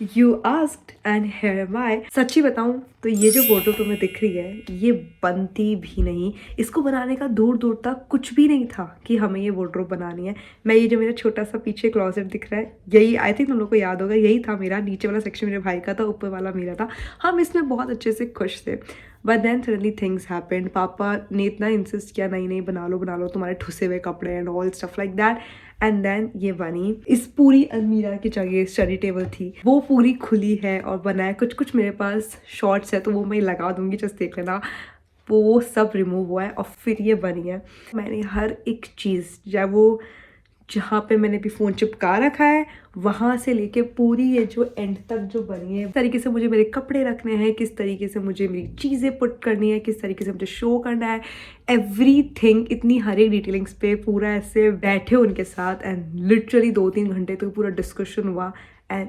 You asked and here am I. सच्ची बताऊं तो ये जो फोटो तुम्हें दिख रही है ये बनती भी नहीं। इसको बनाने का दूर दूर तक कुछ भी नहीं था कि हमें ये वार्डरोब बनानी है। मैं ये जो मेरा छोटा सा पीछे क्लॉजेट दिख रहा है यही आई थिंक तुम लोग को याद होगा, यही था मेरा। नीचे वाला सेक्शन मेरे भाई का था, ऊपर वाला मेरा था। हम इसमें बहुत अच्छे से खुश थे। But then suddenly things happened. पापा ने इतना इंसिस्ट किया, नहीं नहीं बना लो तुम्हारे ठुसे हुए कपड़े and all stuff like that. And then ये बनी। इस पूरी अलमीरा की जगह स्टडी टेबल थी, वो पूरी खुली है और बना है। कुछ कुछ मेरे पास शॉर्ट्स है तो वो मैं लगा दूंगी, जस्ट देख लेना। वो सब रिमूव हुआ है और फिर ये बनी है। मैंने हर एक चीज़, चाहे वो जहाँ पे मैंने भी फ़ोन चिपका रखा है वहाँ से लेके पूरी ये जो एंड तक जो बनी है, किस तरीके से मुझे मेरे कपड़े रखने हैं, किस तरीके से मुझे मेरी चीज़ें पुट करनी है, किस तरीके से मुझे शो करना है, एवरीथिंग। इतनी हर एक डिटेलिंग्स पे पूरा ऐसे बैठे उनके साथ एंड लिटरली 2-3 घंटे तक पूरा डिस्कशन हुआ and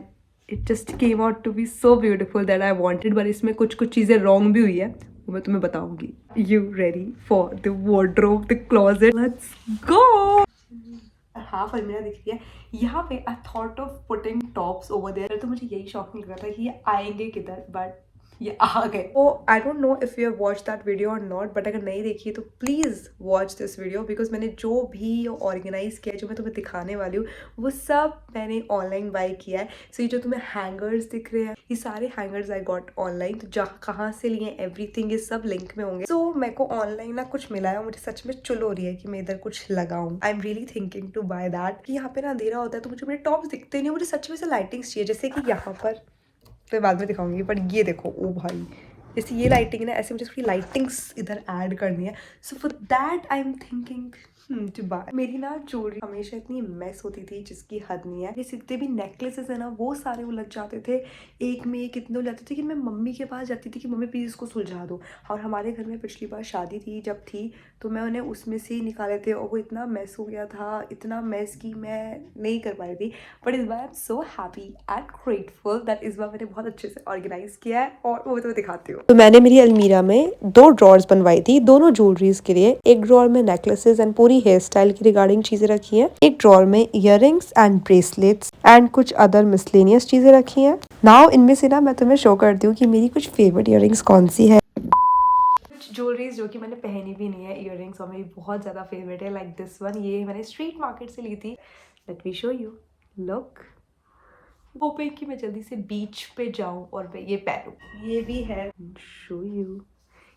it just came out to be so beautiful that I wanted. But इसमें कुछ कुछ चीज़ें रॉन्ग भी हुई है, वो मैं तुम्हें बताऊंगी। You ready for the wardrobe, the closet? Let's go. Half अलमीरा दिख रही है यहाँ पे। I thought of putting tops over there, तो मुझे यही शौक नहीं लग रहा था कि ये आएंगे किधर, बट ये आ गए। तो आई don't know if you have watch that video और नॉट, बट अगर नहीं देखी तो please watch this video because मैंने जो भी ऑर्गेनाइज किया है, जो मैं तुम्हें दिखाने वाली हूँ, वो सब मैंने ऑनलाइन बाय किया है। सो ये जो तुम्हें हैंगर्स दिख रहे हैं, ये सारे हैंगर्स आई गॉट ऑनलाइन। तो जहाँ कहाँ से लिए एवरीथिंग ये सब लिंक में होंगे। सो मेरे को ऑनलाइन ना कुछ मिला है, मुझे सच में चुल हो रही है कि मैं इधर कुछ लगाऊं। I am really thinking to buy that. कि यहाँ पे ना अंधेरा होता है तो मुझे मेरे टॉप्स दिखते नहीं, मुझे सच में से लाइटिंग्स चाहिए। जैसे कि यहाँ पर तो बाद में दिखाऊंगी, पर ये देखो, ओ भाई, जैसे ये लाइटिंग है ना, ऐसे मुझे थोड़ी लाइटिंग्स इधर ऐड करनी है। So for that I am thinking to buy. मेरी ना ज्वेलरी हमेशा इतनी मेस होती थी जिसकी हद नहीं है। ये जितने भी नेकलेसेस है ना वो सारे उलझ जाते थे, एक में एक इतने उलझ जाते थे कि मैं मम्मी के पास जाती थी कि मम्मी प्लीज़ इसको सुलझा दो। और हमारे घर में पिछली बार शादी थी जब थी, तो मैं उन्हें उसमें से ही निकाले थे और वो इतना मेस हो गया था, इतना मेस की मैं नहीं कर पाई थी। बट इस बार I am so happy and grateful that इस बार मैंने बहुत अच्छे से ऑर्गेनाइज किया है और वो तो दिखाती हूँ। तो मैंने मेरी अलमीरा में 2 ड्रॉर्स बनवाई थी, दोनों ज्वेलरीज के लिए। एक ड्रॉर में नेकलेसेस एंड पूरी हेयर स्टाइल की रिगार्डिंग चीजें रखी हैं, एक ड्रॉर में इयररिंग्स एंड ब्रेसलेट्स एंड कुछ अदर मिसलेनियस चीजें रखी हैं। नाउ इनमें से ना मैं तुम्हें शो करती हूँ कि मेरी कुछ फेवरेट इयररिंग्स कौन सी है। कुछ ज्वेलरीज जो कि मैंने पहनी भी नहीं है, इयररिंग्स, और मेरी बहुत ज़्यादा फेवरेट है, लाइक दिस वन। ये मैंने स्ट्रीट मार्केट से ली थी। Late me show you, look. Hopping कि मैं जल्दी से बीच पे जाऊं और मैं ये पहनूं। ये भी है, शो यू।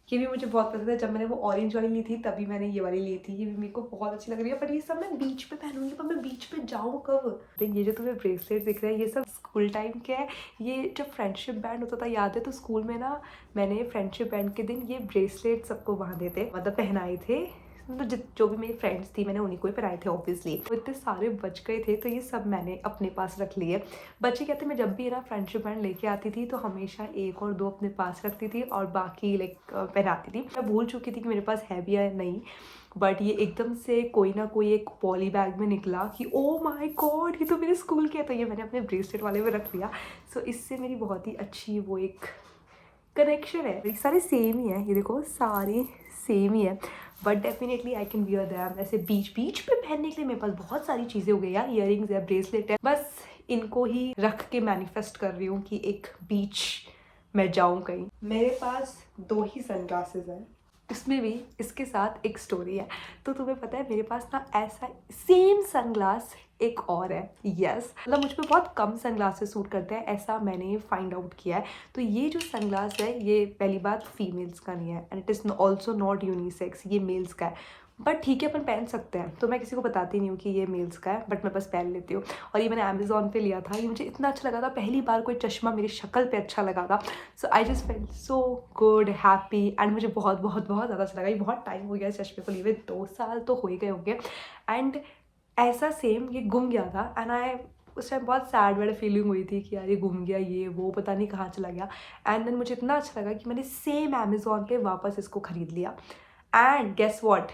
ये भी मुझे बहुत पसंद है। जब मैंने वो ऑरेंज वाली ली थी तभी मैंने ये वाली ली थी। ये भी मेरे को बहुत अच्छी लग रही है, पर ये सब मैं बीच पे पहनूंगी। पर मैं बीच पे जाऊँ कब? ये जो तुम्हें ब्रेसलेट दिख रहा है ये सब स्कूल टाइम के है। ये जब फ्रेंडशिप बैंड होता था, याद है? तो स्कूल में ना मैंने फ्रेंडशिप बैंड के दिन ये ब्रेसलेट सबको बांधे थे, मतलब पहनाए थे। मतलब जो भी मेरी फ्रेंड्स थी मैंने उन्हीं को ही पहनाए थे ऑब्वियसली। तो इतने सारे बच गए थे तो ये सब मैंने अपने पास रख लिए। बच्चे कहते मैं जब भी ना फ्रेंडशिप बैंड लेके आती थी तो हमेशा 1 और 2 अपने पास रखती थी और बाकी लाइक पहनाती थी। मैं भूल चुकी थी कि मेरे पास है भी या नहीं, बट ये एकदम से कोई ना कोई एक पॉली बैग में निकला कि ओ माय गॉड ये तो मेरे स्कूल के है। तो ये मैंने अपने ब्रेसलेट वाले में रख लिया। सो इससे मेरी बहुत ही अच्छी वो एक कनेक्शन है। ये सारे सेम ही है, ये देखो सारे सेम ही है, but definitely I can wear them. ऐसे बीच बीच पे पहनने के लिए मेरे पास बहुत सारी चीज़ें हो गई यार, इयररिंग्स है, ब्रेसलेट है, बस इनको ही रख के मैनिफेस्ट कर रही हूँ कि एक बीच मैं जाऊँ कहीं। मेरे पास 2 ही सनग्लासेस हैं, इसमें भी इसके साथ एक स्टोरी है। तो तुम्हें पता है मेरे पास ना ऐसा सेम सनग्लास एक और है। यस, मतलब मुझ पे बहुत कम सनग्लासेस सूट करते हैं, ऐसा मैंने फाइंड आउट किया है। तो ये जो सनग्लास है ये पहली बात फीमेल्स का नहीं है and it is also not unisex, ये मेल्स का है। बट ठीक है अपन पहन सकते हैं, तो मैं किसी को बताती नहीं हूँ कि ये मेल्स का है, बट मैं बस पहन लेती हूँ। और ये मैंने अमेजोन पे लिया था, ये मुझे इतना अच्छा लगा था, पहली बार कोई चश्मा मेरी शक्ल पे अच्छा लगा था। So I just felt so good, happy, and मुझे बहुत बहुत बहुत ज़्यादा अच्छा लगा। ये बहुत टाइम हो गया इस चश्मे को लिए हुए, 2 साल तो हो ही गए होंगे। एंड ऐसा सेम ये गुम गया था एंड आई उस टाइम बहुत सैड वाली फीलिंग हुई थी कि यार ये गुम गया, ये वो पता नहीं कहाँ चला गया। एंड देन मुझे इतना अच्छा लगा कि मैंने सेम अमेजोन पे वापस इसको ख़रीद लिया। एंड गेस व्हाट,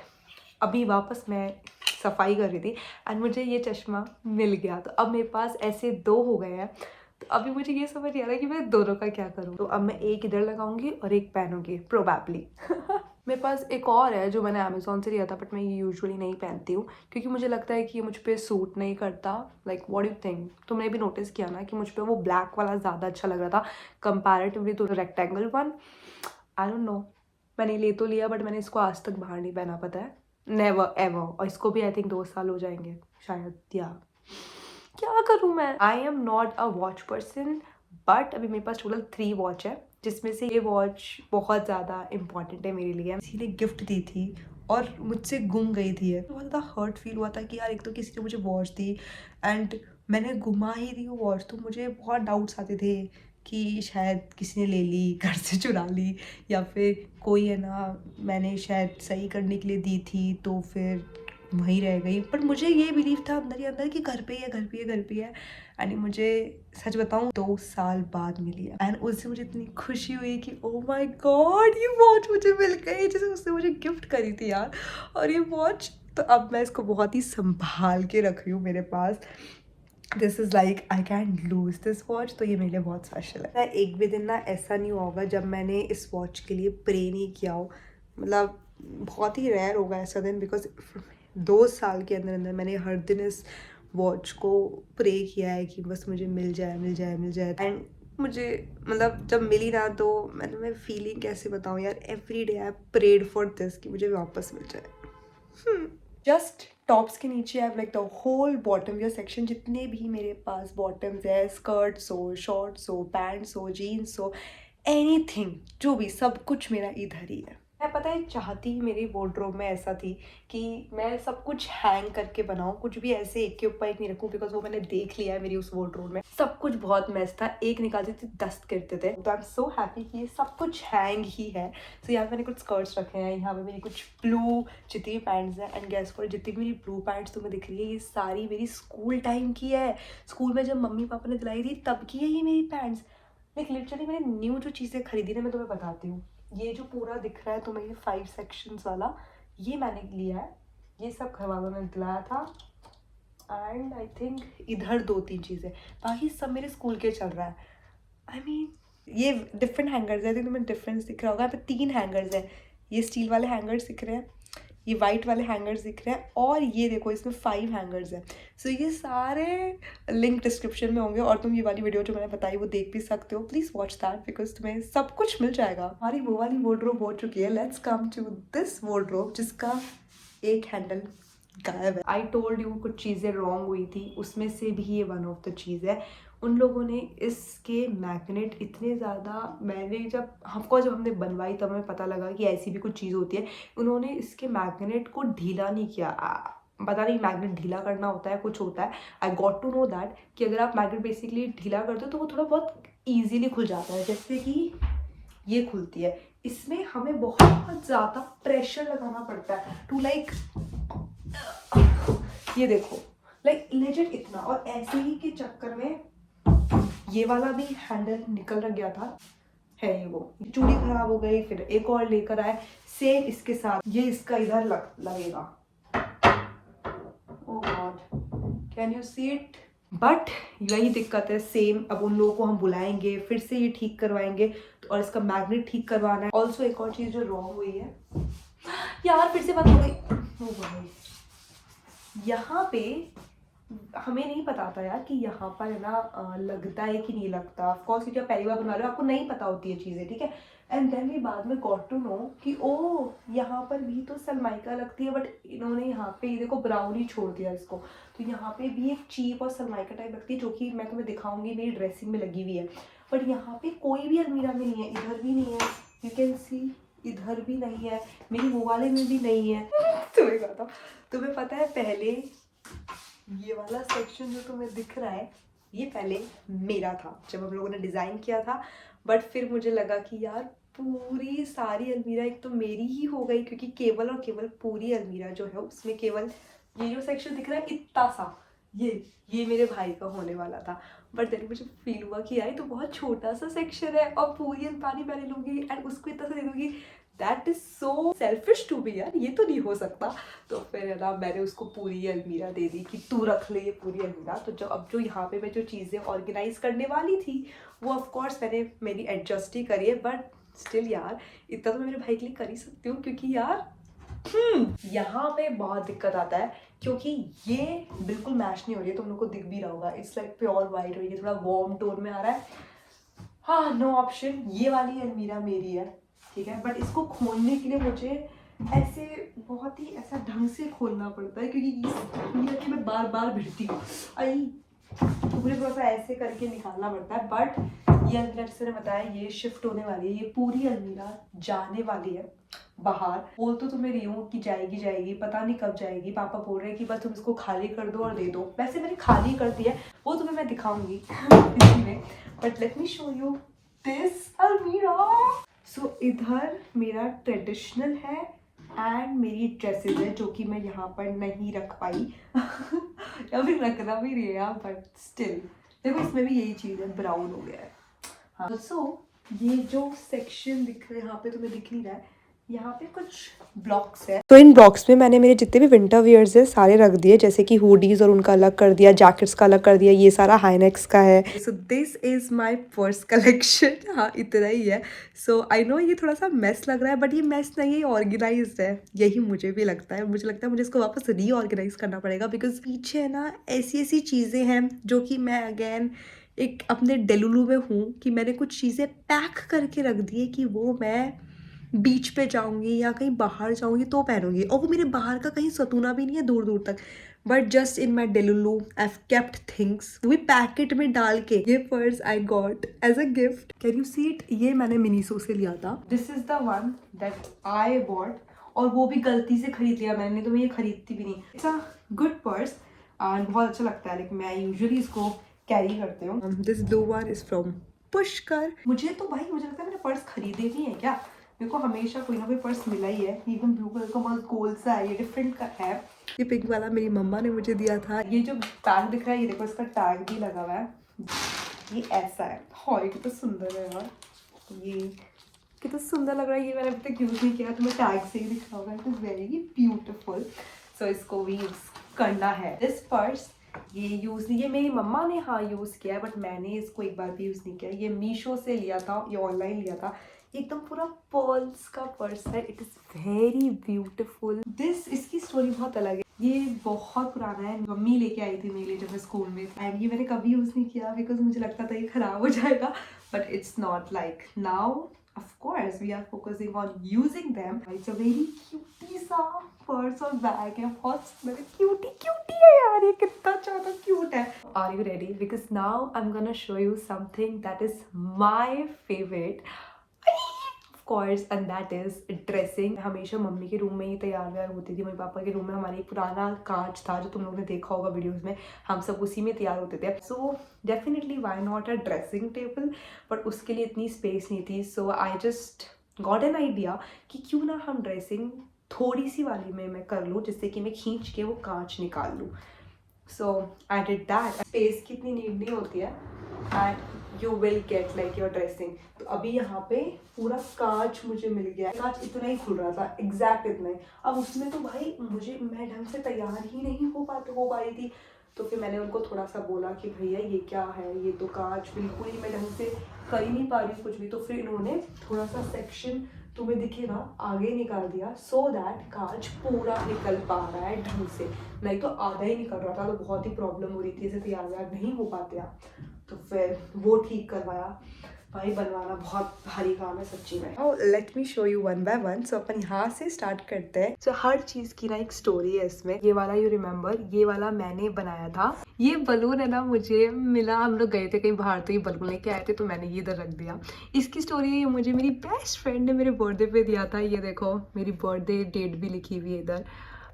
अभी वापस मैं सफाई कर रही थी एंड मुझे ये चश्मा मिल गया। तो अब मेरे पास ऐसे 2 हो गए हैं। तो अभी मुझे ये समझ नहीं आ रहा कि मैं दोनों का क्या करूँ। तो अब मैं एक इधर लगाऊंगी और एक पहनूंगी प्रोबेबली। मेरे पास एक और है जो मैंने अमेज़ोन से लिया था, बट मैं ये यूजुअली नहीं पहनती हूँ क्योंकि मुझे लगता है कि ये मुझ पे सूट नहीं करता। Like what do you think? तुमने भी नोटिस किया ना कि मुझ पे वो ब्लैक वाला ज़्यादा अच्छा लग रहा था comparatively to the rectangle one. I don't know, मैंने ले तो लिया बट मैंने इसको आज तक बाहर नहीं पहना, पता है, नेवर एवर। और इसको भी आई थिंक 2 साल हो जाएंगे शायद, या क्या करूँ मैं। I am not a watch person, but अभी मेरे पास टोटल 3 वॉच है, जिसमें से ये वॉच बहुत ज़्यादा इंपॉर्टेंट है मेरे लिए। किसी ने गिफ्ट दी थी और मुझसे गुम गई थी ये, बहुत ज़्यादा हर्ट फील हुआ था कि यार एक तो किसी ने मुझे वॉच दी एंड मैंने घुमा ही दी वो वॉच। तो मुझे बहुत डाउट्स आते थे कि शायद किसी ने ले ली, घर से चुरा ली, या फिर कोई है ना, मैंने शायद सही करने के लिए दी थी तो फिर वहीं रह गई। पर मुझे ये बिलीव था अंदर ही अंदर कि घर पे ही है, घर पे ही है, घर पे ही है। एंड मुझे सच बताऊं 2 साल बाद मिली है एंड उससे मुझे इतनी खुशी हुई कि ओ माय गॉड ये वॉच मुझे मिल गई जैसे उसने मुझे गिफ्ट करी थी यार। और ये वॉच तो अब मैं इसको बहुत ही संभाल के रख रही हूँ मेरे पास। This is like I can lose this watch, तो ये मेरे लिए बहुत स्पेशल है। एक भी दिन ना ऐसा नहीं होगा जब मैंने इस वॉच के लिए प्रे नहीं किया हो, मतलब बहुत ही रेयर होगा ऐसा दिन, बिकॉज 2 साल के अंदर अंदर मैंने हर दिन इस वॉच को प्रे किया है कि बस मुझे मिल जाए, मिल जाए, मिल जाए। एंड मुझे मतलब जब मिली ना तो मैं फीलिंग कैसे बताऊँ यार, every day I prayed for this कि मुझे वापस मिल जाए। जस्ट टॉप्स के नीचे I like the whole bottom wear section, जितने भी मेरे पास बॉटम्स है, स्कर्ट्स हो, शॉर्ट्स हो, पैंट्स हो, जीन्स हो, एनीथिंग जो भी, सब कुछ मेरा इधर ही है। मैं पता है चाहती मेरी वार्डरोब में ऐसा थी कि मैं सब कुछ हैंग करके बनाऊँ, कुछ भी ऐसे एक के ऊपर एक नहीं रखूँ, बिकॉज वो मैंने देख लिया है मेरी उस वार्डरोब में सब कुछ बहुत मेस था, एक निकालती थी 10 करते थे। तो आई एम सो हैप्पी कि ये सब कुछ हैंग ही है। तो यहाँ पे मैंने कुछ स्कर्ट्स रखे हैं, यहाँ पे मेरी कुछ ब्लू जितनी भी पैंट्स हैं, एंड गैस फॉर जितनी भी मेरी ब्लू पैंट्स तुम्हें दिख रही है ये सारी मेरी स्कूल टाइम की है। स्कूल में जब मम्मी पापा ने दिलाई थी तब की है ये मेरी पैंट्स। लाइक लिटरली मैंने न्यू जो चीज़ें खरीदी ना, मैं तुम्हें बताती हूँ। ये जो पूरा दिख रहा है तुम्हें, ये 5 सेक्शंस वाला, ये मैंने लिया है, ये सब घर वालों ने दिलाया था। एंड आई थिंक इधर 2-3 चीज़ें, बाकी सब मेरे स्कूल के चल रहा है। आई मीन ये डिफरेंट हैंगर्स है, तुम्हें डिफरेंस दिख रहा होगा। यहाँ पे 3 हैंगर्स है, ये स्टील वाले हैंगर्स दिख रहे हैं, ये वाइट वाले हैंगर्स दिख रहे हैं, और ये देखो इसमें 5 हैंगर्स हैं। सो ये सारे लिंक डिस्क्रिप्शन में होंगे, और तुम ये वाली वीडियो जो मैंने बताई वो देख भी सकते हो। प्लीज़ वॉच दैट बिकॉज तुम्हें सब कुछ मिल जाएगा। हमारी वो वाली वार्डरोब हो चुकी है, let's come to this wardrobe जिसका एक हैंडल गायब है। आई टोल्ड यू कुछ चीज़ें रॉन्ग हुई थी, उसमें से भी ये वन ऑफ द चीज़ है। उन लोगों ने इसके मैग्नेट इतने ज़्यादा, मैंने जब हमने बनवाई तब हमें पता लगा कि ऐसी भी कुछ चीज़ होती है। उन्होंने इसके मैग्नेट को ढीला नहीं किया, पता नहीं मैग्नेट ढीला करना होता है, कुछ होता है। I got to know that कि अगर आप मैग्नेट बेसिकली ढीला करते हो तो वो थोड़ा बहुत ईजीली खुल जाता है, जैसे कि ये खुलती है। इसमें हमें बहुत ज़्यादा प्रेशर लगाना पड़ता है टू लाइक, ये देखो लाइक लेजिट इतना। और ऐसे ही के चक्कर में ये वाला भी हैंडल निकल गया था, है ये वो चूड़ी खराब हो गई, फिर एक और लेकर आए सेम इसके साथ, ये इसका इधर लगेगा। Oh god, can you see it? But यही दिक्कत है सेम। अब उन लोगों को हम बुलाएंगे, फिर से ये ठीक करवाएंगे, तो और इसका मैग्नेट ठीक करवाना है। ऑल्सो एक और चीज़ जो रॉन्ग हुई है यार, फिर से बंद हो गई। यहाँ पे हमें नहीं पता था यार कि यहाँ पर है ना लगता है कि नहीं लगता। ऑफकोर्स क्योंकि आप पहली बार बना रहे हो, आपको नहीं पता होती है चीज़ें, ठीक है। एंड देन वी बाद में गॉट टू नो कि ओ यहाँ पर भी तो सनमाइका लगती है, बट इन्होंने यहाँ पे ये देखो ब्राउन ही छोड़ दिया इसको। तो यहाँ पे भी एक चीप और सनमाइका टाइप लगती है, जो कि मैं तुम्हें दिखाऊंगी, मेरी ड्रेसिंग में लगी हुई है। बट यहाँ पे कोई भी अलमीरा में नहीं है, इधर भी नहीं है, यू कैन सी, इधर भी नहीं है, मेरी वो वाले में भी नहीं है। तुम्हें कहा था, तुम्हें पता है पहले ये वाला सेक्शन जो तुम्हें दिख रहा है ये पहले मेरा था जब हम लोगों ने डिज़ाइन किया था। बट फिर मुझे लगा कि यार पूरी सारी अलमीरा एक तो मेरी ही हो गई, क्योंकि केवल और केवल पूरी अलमीरा जो है उसमें केवल ये जो सेक्शन दिख रहा है इतना सा, ये मेरे भाई का होने वाला था। बट देन मुझे फील हुआ कि यार तो बहुत छोटा सा सेक्शन है और पूरी अलमारी मैंने लूँगी एंड उसको इतना सा दे दूँगी, that is so selfish to be यार, ये तो नहीं हो सकता। तो फिर है ना मैंने उसको पूरी अलमीरा दे दी कि तू रख ले ये पूरी अलमीरा। तो जो यहाँ पे मैं जो चीज़ें ऑर्गेनाइज करने वाली थी वो ऑफकोर्स मैंने मेरी एडजस्ट ही करी है, बट स्टिल यार इतना तो मैं मेरे भाई के लिए कर ही सकती हूँ, क्योंकि यार यहाँ पे बहुत दिक्कत आता है क्योंकि ये बिल्कुल मैच नहीं हो रही है, तुम लोग को दिख भी रहा होगा, इट्स लाइक प्योर वाइट और ये थोड़ा वार्म टोन में आ रहा है। हाँ नो ऑप्शन, ये वाली अलमीरा मेरी है, ठीक है, बट इसको खोलने के लिए मुझे ऐसे बहुत ही ऐसा ढंग से खोलना पड़ता है, क्योंकि इस अलमीरा की मैं बार बार भिड़ती हूँ, आई तो मुझे थोड़ा सा ऐसे करके निकालना पड़ता है। बट ये अलमीरा जैसे मैंने बताया ये शिफ्ट होने वाली है, ये पूरी अलमीरा जाने वाली है बाहर। बोल तो तुम्हें रही हूँ कि जाएगी जाएगी, पता नहीं कब जाएगी, पापा बोल रहे हैं कि बस तुम इसको खाली कर दो और दे दो। वैसे मैंने खाली कर दिया है, वो तुम्हें मैं दिखाऊंगी इसी में, but let me show you this अलमीरा। सो इधर मेरा ट्रेडिशनल है एंड मेरी ड्रेसेस है जो कि मैं यहाँ पर नहीं रख पाई या फिर रखना भी नहीं है, बट स्टिल देखो इसमें भी यही चीज़ है, ब्राउन हो गया है। हाँ सो ये जो सेक्शन दिख रहा है यहाँ पे तुम्हें दिख नहीं रहा है, यहाँ पे कुछ ब्लॉक्स है, तो इन ब्लॉक्स में मैंने मेरे जितने भी विंटर वियर्स है सारे रख दिए, जैसे कि हुडीज और उनका अलग कर दिया, जैकेट्स का अलग कर दिया, ये सारा हाईनेक्स का है। So this is my purse collection. हाँ इतना ही है। सो आई नो ये थोड़ा सा मेस लग रहा है, बट ये मेस नहीं है, ऑर्गेनाइज्ड है, यही मुझे भी लगता है। मुझे लगता है मुझे इसको वापस रीऑर्गेनाइज करना पड़ेगा, बिकॉज पीछे ना ऐसी ऐसी चीज़ें हैं जो कि मैं अगेन एक अपने डेलुलू में हूँ कि मैंने कुछ चीज़ें पैक करके रख दी है कि वो मैं बीच पे जाऊंगी या कहीं बाहर जाऊंगी तो पहनूंगी, और वो मेरे बाहर का कहीं सतूना भी नहीं है दूर दूर तक, but just in my delulu I kept things, वो भी पैकेट में डाल के। ये purse I got as a gift, can you see it, ये मैंने मिनीसो से लिया था, this is the one that I bought, और वो भी गलती से खरीद लिया मैंने, तो मैं ये खरीदती भी नहीं। It's a good purse and बहुत अच्छा लगता है, लेकिन मैं यूजुअली इसको कैरी करती हूँ। This blue one is from Pushkar. मुझे तो भाई मुझे लगता है मैंने पर्स खरीदे भी हैं क्या, मेरे को हमेशा कोई ना कोई पर्स मिला ही है। इवन ब्लू कलर का बहुत गोल सा है, ये डिफरेंट का है। ये पिंक वाला मेरी मम्मा ने मुझे दिया था। ये जो टैग दिख रहा है ये देखो, इसका टैग भी लगा हुआ है, ये ऐसा है। हाँ ये कितना सुंदर है यार, ये कितना सुंदर लग रहा है। ये मैंने अभी तक यूज़ नहीं किया, तो मैं टैग से ही दिख रहा होगा। इट इज़ वेरी ब्यूटिफुल, सो इसको भी यूज़ करना है। दिस पर्स ये यूज़ नहीं, ये मेरी मम्मा ने हाँ यूज़ किया है, बट मैंने इसको एक बार भी यूज़ नहीं किया। ये मीशो से लिया था, ये ऑनलाइन लिया था, एकदम पूरा पर्ल्स का पर्स है। It is very beautiful. This इसकी स्टोरी बहुत अलग है, ये बहुत पुराना है, मम्मी लेके आई थी मेरे लिए जब मैं स्कूल में, एंड ये मैंने कभी यूज़ नहीं किया बिकॉज मुझे लगता था ये ख़राब हो जाएगा, but it's not like now. Of course, we are focusing on using them. It's a very cutie सा पर्स और बैग है, बहुत सुंदर, क्यूटी है यार, ये कितना ज़्यादा क्यूट है। Are you ready? Because now I'm gonna show you something that is my favorite. Of course, and that is dressing. हमेशा मम्मी के रूम में ही तैयार व्यार होती थी, मम्मी पापा के रूम में हमारे एक पुराना कांच था जो तुम लोगों ने देखा होगा वीडियोस में, हम सब उसी में तैयार होते थे। So definitely why not a dressing table, but उसके लिए इतनी स्पेस नहीं थी। So I just got an idea कि क्यों ना हम ड्रेसिंग थोड़ी सी वाली में मैं कर लूँ, जिससे कि मैं खींच के वो कांच निकाल लूँ। सो आई डिड दैट। स्पेस की इतनी नीड नहीं होती है and you will get like your dressing. तो अभी यहाँ पे पूरा कांच मुझे मिल गया है, कांच इतना ही खुल रहा था, एग्जैक्ट इतना ही। अब उसमें तो भाई मैं ढंग से तैयार ही नहीं हो पा रही थी, तो फिर मैंने उनको थोड़ा सा बोला कि भैया ये क्या है, ये तो कांच बिल्कुल ही मैं ढंग से कर ही नहीं पा रही हूँ कुछ भी। तो फिर इन्होंने थोड़ा सा सेक्शन तुम्हें दिखेगा आगे निकाल दिया, सो दैट कांच पूरा निकल पा रहा है ढंग से, नहीं तो आधा ही निकल रहा था, तो बहुत ही प्रॉब्लम हो रही थी, इसे तैयार व्यार नहीं हो पाते आप। तो फिर वो ठीक करवाया। भाई बनवाना बहुत भारी काम है सच्ची में। Let me show you one by one. So अपन यहाँ से स्टार्ट करते हैं। सो हर चीज की ना एक स्टोरी है इसमें। ये वाला यू रिमेम्बर, ये वाला मैंने बनाया था। ये बलून है ना मुझे मिला, हम लोग गए थे कहीं बाहर, तो ये बलून लेके आए थे, तो मैंने ये इधर रख दिया। इसकी स्टोरी है, ये मुझे मेरी बेस्ट फ्रेंड ने मेरे बर्थडे पे दिया था। ये देखो मेरी बर्थडे डेट भी लिखी हुई है इधर,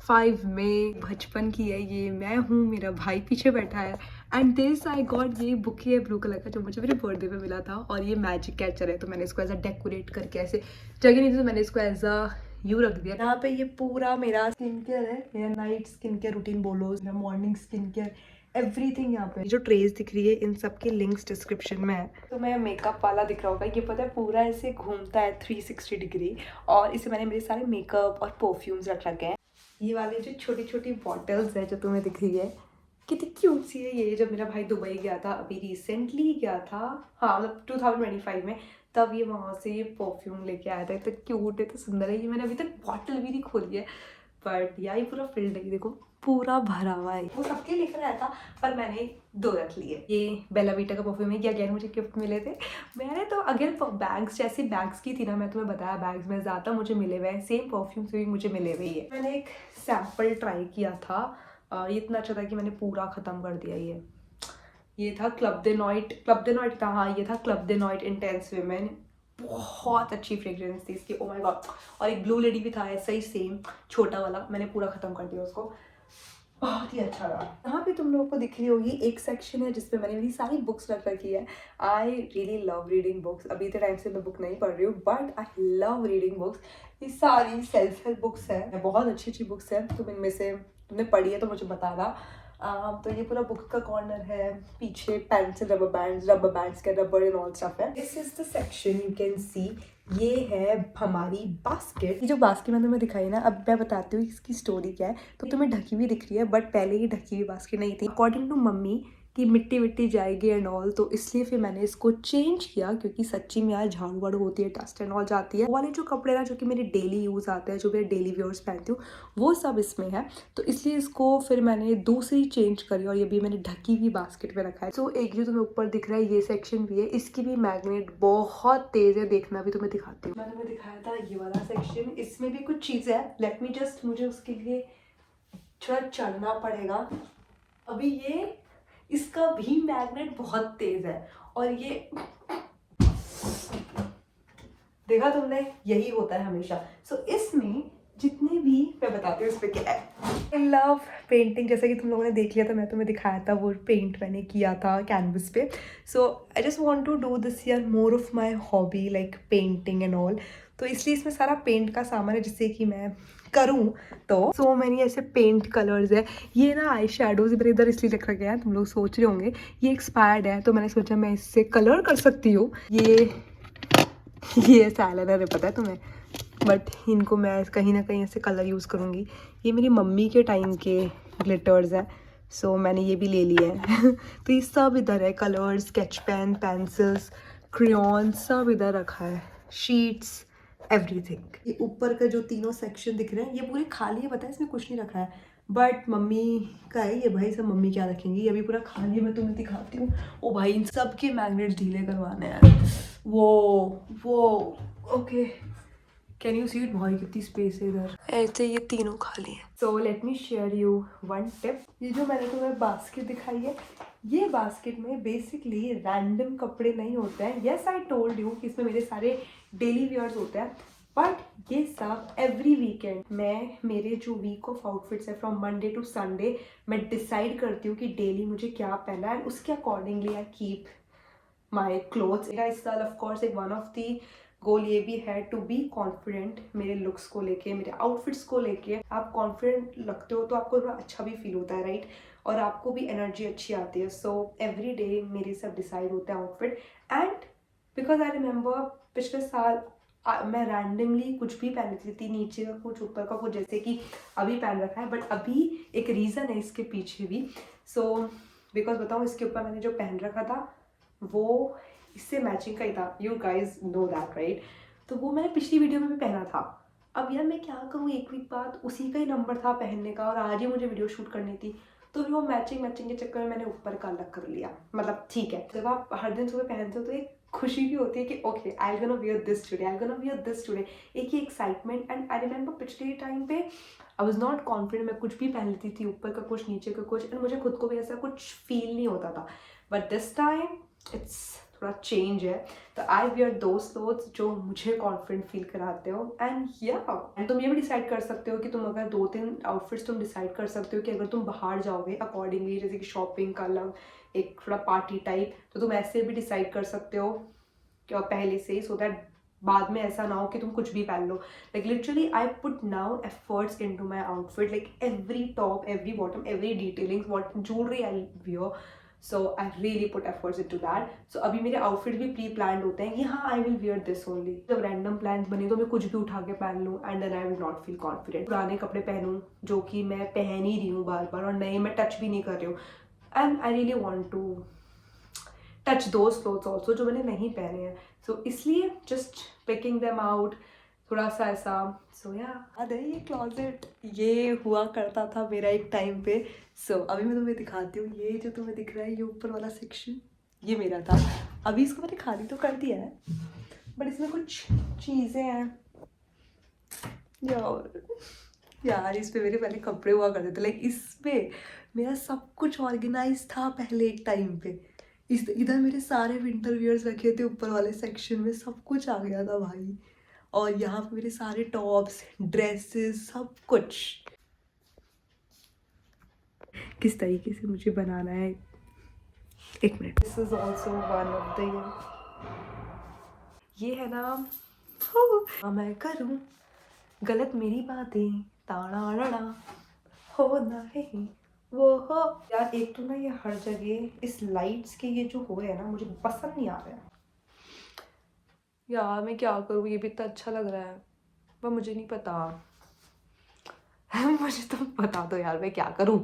5 मई, बचपन की है ये। मैं हूँ, मेरा भाई पीछे बैठा है, एंड दिस आई गॉट, ये बुके है ब्लू कलर का जो मुझे मेरे बर्थडे पे मिला था, और ये मैजिक कैचर है, तो मैंने इसको एज अ डेकोरेट करके, ऐसे जगह नहीं थी तो मैंने इसको एज अ यू रख दिया। यहाँ पे ये पूरा मेरा स्किन केयर है, मेरा नाइट स्किन केयर रूटीन बोलो, मेरा मॉर्निंग स्किन केयर, एवरीथिंग। यहाँ पे जो ट्रेस दिख रही है इन सब के लिंक्स डिस्क्रिप्शन में है। तो मैं मेकअप वाला दिख रहा होगा, ये पता है पूरा ऐसे घूमता है 360 डिग्री, और इसे मैंने मेरे सारे मेकअप और परफ्यूम्स रख रखे हैं। ये वाले जो छोटी छोटी बॉटल्स है जो तुम्हें दिख रही है, कितनी क्यूट सी है ये। जब मेरा भाई दुबई गया था, अभी रिसेंटली गया था, हाँ मतलब 2025 में, तब ये वहाँ से ये परफ्यूम लेके आया था। इतना क्यूट है, तो सुंदर है। ये मैंने अभी तक बॉटल भी नहीं खोली है, बट यार ये पूरा फिल्ड है, देखो पूरा भरा हुआ है। वो सबके लेकर आया था, पर मैंने 2 रख लिए। ये बेला वीटा का परफ्यूम है, ये अगेन मुझे गिफ्ट मिले थे। मैंने तो अगेन बैग्स, जैसी बैग्स की थी ना, मैं तुम्हें बताया बैग्स में ज़्यादा मुझे मिले हुए हैं, सेम परफ्यूम से भी मुझे मिले हुए है। मैंने एक सैम्पल ट्राई किया था, ये इतना अच्छा था कि मैंने पूरा ख़त्म कर दिया। ये था क्लब दे नॉइट था, हाँ ये था क्लब दे नॉइट इंटेंस वुमेन। बहुत अच्छी फ्रेग्रेंस थी इसकी, ओ माय गॉड। और एक ब्लू लेडी भी था ऐसा ही सेम छोटा वाला, मैंने पूरा ख़त्म कर दिया उसको, बहुत ही अच्छा रहा। यहाँ पे तुम लोगों को दिख रही होगी एक सेक्शन है जिसपे मैंने मेरी सारी बुक्स रख रखी है। I really love reading books. अभी के टाइम से मैं बुक नहीं पढ़ रही हूँ, but I love reading books. ये सारी सेल्फ हेल्प बुक्स है, बहुत अच्छी अच्छी बुक्स है। तुम इनमें से तुमने पढ़ी है तो मुझे बताना। तो ये पूरा बुक का कॉर्नर है, पीछे पेंसिल, रबर बैंड्स के रबर एंड ऑल स्टफ है। This is the section you can see. ये है हमारी बास्केट। ये जो बास्केट मैंने तुम्हें दिखाई ना, अब मैं बताती हूँ इसकी स्टोरी क्या है। तो तुम्हें ढकी हुई दिख रही है, बट पहले ये ढकी हुई बास्केट नहीं थी। अकॉर्डिंग टू मम्मी कि मिट्टी विट्टी जाएगी एंड ऑल, तो इसलिए फिर मैंने इसको चेंज किया, क्योंकि सच्ची में यार झाड़ू वाड़ू होती है, डस्ट एंड ऑल जाती है। वो वाले जो कपड़े ना जो कि मेरे डेली यूज़ आते हैं, जो मैं डेली वेयर्स पहनती हूँ, वो सब इसमें है। तो इसलिए इसको फिर मैंने दूसरी चेंज करी और ये भी मैंने ढकी हुई बास्केट में रखा है। तो एक जो तुम्हें ऊपर दिख रहा है ये सेक्शन भी है, इसकी भी मैग्नेट बहुत तेज है, देखना भी तुम्हें दिखाती हूँ। मैंने तुम्हें दिखाया था ये वाला सेक्शन, इसमें भी कुछ चीज़ें है। लेट मी जस्ट, मुझे उसके लिए थोड़ा चढ़ना पड़ेगा। अभी ये इसका भी मैग्नेट बहुत तेज है, और ये देखा तुमने, यही होता है हमेशा। सो इसमें जितने भी, मैं बताती हूँ इस पे क्या है। आई लव पेंटिंग, जैसा कि तुम लोगों ने देख लिया था, मैं तुम्हें दिखाया था वो पेंट मैंने किया था कैनवस पे। So I just want to do this year more of my hobby like painting and all. तो इसलिए इसमें सारा पेंट का सामान है जिससे कि मैं करूँ। तो सो मैंने ऐसे पेंट कलर्स है। ये ना आई शेडोज मेरे इधर इसलिए रखा गया है, तुम लोग सोच रहे होंगे ये एक्सपायर्ड है, तो मैंने सोचा मैं इससे कलर कर सकती हूँ। ये साइलाइनर है, पता है तुम्हें, बट इनको मैं कहीं ना कहीं ऐसे कलर यूज़ करूँगी। ये मेरी मम्मी के टाइम के ग्लिटर्स है, सो मैंने ये भी ले लिया है। तो ये सब इधर है, colours, sketch pen, pencils, crayon, सब इधर रखा है, शीट्स, एवरीथिंग। ये ऊपर का जो तीनों सेक्शन दिख रहे हैं ये पूरे खाली है, पता है इसमें कुछ नहीं रखा है, बट मम्मी का है ये। भाई सब मम्मी क्या रखेंगी, ये अभी पूरा खाली है, मैं तुम्हें दिखाती हूँ। ओ भाई इन सब के मैग्नेट्स ढीले करवाने हैं। वो okay, can you see it, भाई कितनी स्पेस है इधर। ऐसे ये तीनों खाली है। So let me share you one tip. ये जो मैंने तुम्हें बास्केट दिखाई है, ये बास्केट में बेसिकली रैंडम कपड़े नहीं होते हैं। येस आई टोल्ड यू कि इसमें मेरे सारे डेली वेयर्स होते हैं, बट ये सब एवरी वीकेंड मैं, मेरे जो वीक ऑफ आउटफिट्स है फ्रॉम मंडे टू संडे, मैं डिसाइड करती हूँ कि डेली मुझे क्या पहनना है, एंड उसके accordingly I keep my clothes. मेरा इस साल ऑफकोर्स एक वन ऑफ दी गोल ये भी है टू बी कॉन्फिडेंट मेरे लुक्स को लेके, मेरे आउटफिट्स को लेके। आप कॉन्फिडेंट लगते हो तो आपको थोड़ा अच्छा भी फील होता है, राइट, और आपको भी एनर्जी अच्छी आती है। सो एवरी डे मेरे सब डिसाइड होता है outfit, and because I remember पिछले साल मैं रैंडमली कुछ भी पहन लेती थी, नीचे का कुछ ऊपर का कुछ, जैसे कि अभी पहन रखा है, बट अभी एक रीज़न है इसके पीछे भी। सो बिकॉज बताऊँ, इसके ऊपर मैंने जो पहन रखा था वो इससे मैचिंग का ही था, you guys know that right. तो वो मैंने पिछली वीडियो में भी पहना था। अब यार मैं क्या करूँ, एक वीक बाद उसी का ही नंबर था पहनने का, और आज ही मुझे वीडियो शूट करनी थी, तो फिर वो मैचिंग के चक्कर में मैंने ऊपर का अलग कर लिया। मतलब ठीक है, जब आप हर दिन सुबह पहनते हो तो एक खुशी भी होती है कि okay I gonna wear this today, I gonna wear this today, एक ही एक्साइटमेंट। एंड आई रिमेंबर पिछले टाइम पे आई वॉज नॉट कॉन्फिडेंट, मैं कुछ भी पहन लेती थी, ऊपर का कुछ नीचे का कुछ, एंड मुझे खुद को भी ऐसा कुछ फील नहीं होता था। बट दिस टाइम इट्स थोड़ा चेंज है, तो आई वियर दोज क्लोथ्स जो मुझे कॉन्फिडेंट फील कराते हो। एंड एंड तुम ये भी डिसाइड कर सकते हो कि तुम अगर 2-3 आउटफिट्स तुम डिसाइड कर सकते हो कि अगर तुम बाहर जाओगे अकॉर्डिंगली, जैसे कि शॉपिंग का अलग, एक थोड़ा पार्टी टाइप, तो तुम ऐसे भी डिसाइड कर सकते हो कि पहले से ही, सो दैट बाद में ऐसा ना हो कि तुम कुछ भी पहन लो। Like literally I put now efforts into my outfit, like every top, every bottom, every detailing, what jewellery I wear, so I really put efforts into that. So अभी मेरे आउटफिट भी प्री प्लान होते हैं कि हाँ I will wear this only. जब random plan बने तो मैं कुछ भी उठा के पहन लूँ and then I will not feel confident. पुराने कपड़े पहनूँ जो कि मैं पहन ही रही हूँ बार बार और नए मैं टच भी नहीं कर रही हूँ. And I really want to touch those clothes also जो मैंने नहीं पहने हैं. सो इसलिए जस्ट पिकिंग देम आउट थोड़ा सा ऐसा. सो याद है ये क्लॉजेट ये हुआ करता था मेरा एक टाइम पे. सो अभी मैं तुम्हें दिखाती हूँ. ये जो तुम्हें दिख रहा है ये ऊपर वाला सेक्शन ये मेरा था. अभी इसको मैंने खाली तो कर दिया है बट इसमें कुछ चीज़ें हैं यार इस पे मेरे पहले कपड़े हुआ करते थे. लाइक इस पे मेरा सब कुछ ऑर्गेनाइज था पहले एक टाइम पे. इस इधर मेरे सारे विंटर वियर्स रखे थे ऊपर वाले सेक्शन में सब कुछ आ गया था भाई. और यहाँ पे मेरे सारे टॉप्स ड्रेसेस सब कुछ. किस तरीके से मुझे बनाना है एक minute. This is also one of the ये है ना मैं करूँ गलत मेरी बातें ताड़ा हो ना है वो हो. यार एक तो ना ये हर जगह इस लाइट्स के ये जो हो रहे हैं ना मुझे पसंद नहीं आ रहा है. यार मैं क्या करूँ ये भी इतना अच्छा लग रहा है पर मुझे नहीं पता. मुझे तो बता दो यार मैं क्या करूँ.